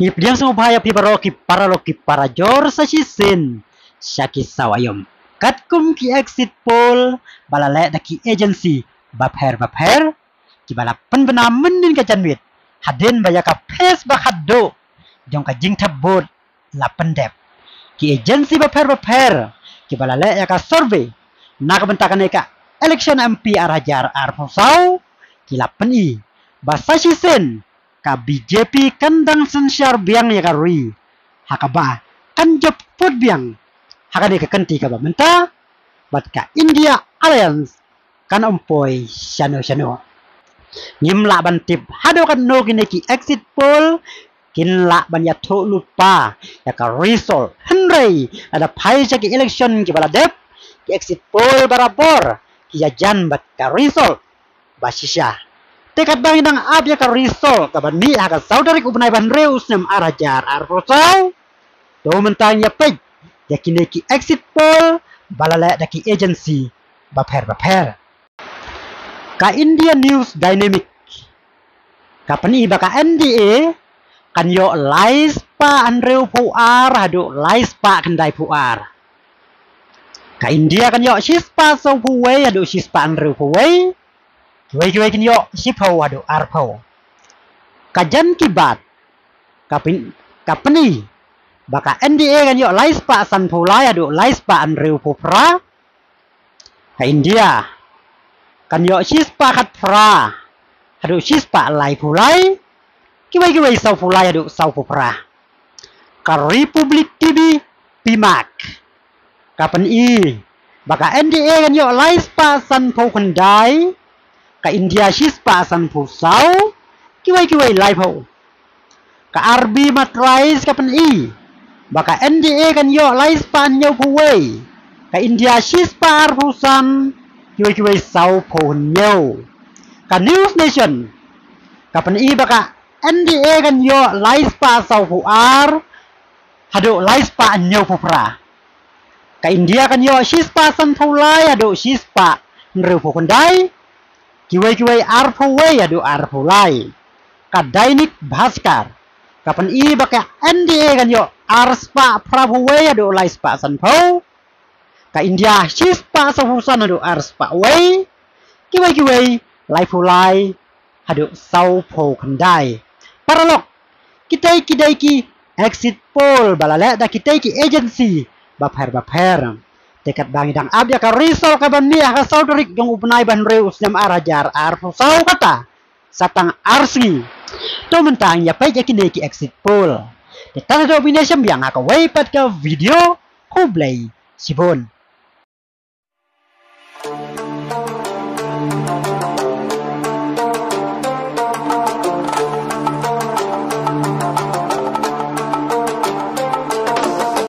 Ip diang sumubhaya pi para jor sa shisin. Syaki sawayom. Kat kum ki exit poll balale da ki agency bapher ki bala penbena mendin ka janwit. Hadin baya ka pes bakaddo. Jong ka jing tabot la pendep. Ki agency bapher ki balale ya ka survey. Nak bentakan ka election MP arajar arpusau ki la peni. Basa shisin ka BJP kandang sensyar biang ya karui hakaba kan job food biang hakane ka kanti ka bamenta bat ka India Alliance kan ompoi shano ngimla bantip hado kan no ki exit poll kinla ban ya tho lupa ya ka result henry ada pai ki election ki bala dep ki exit poll barabor ki ya jan bat ka result basisya tekat bang nang abya ka risol ka bani ha ka saudari ku benai ban reus nem arajar arprosau do mentang ya pej ya kini ki exit poll balala da ki agency bapher ka India News Dynamic ka pani ba ka NDA kan yo lais pa anreu puar hadu lais pa kendai puar ka India kan yo shispa so puwe hadu shispa anreu puwe Kiwai kin yo sipo adu arpo. Kajan kibat kapeni baka NDA kan yo lais pa san pulai adu lais pa anreu pupra. Ka India kan yo sispa kat pra adu sispa lai pulai. Kiwai sau pulai adu sau pupra. Ka Republik TV Pimak kapeni baka NDA kan yo lais pa san pukandai. Ka India shispa san pusau kiwai live ho ka RB matrais ka pen baka NDA kan yo lais pan yo puwei ka India shispa arpusan kiwai sau po nyo ka News Nation ka pen baka NDA kan yo lais pa sau puar hado lais pa nyo pupra ka India kan yo shispa san pulai hado shispa nreu pukandai kiwai arpawai adu arpulai ka Dainik Bhaskar kapan baka NDA kan yo arspa prabhuwai adu laispa sanpo ka India shispa sahusan adu arspa wai kiwai laipulai adu saupo kandai paralok kitai ki exit poll balala da kitai ki agency bapher tekat bangi dang abya ka risol ka bani ka saudarik jong upnai ban reus nem arajar arpusau kata satang arsi to mentang ya pai kini ki exit poll de tana do binasam yang ka waipat ka video kublai sibon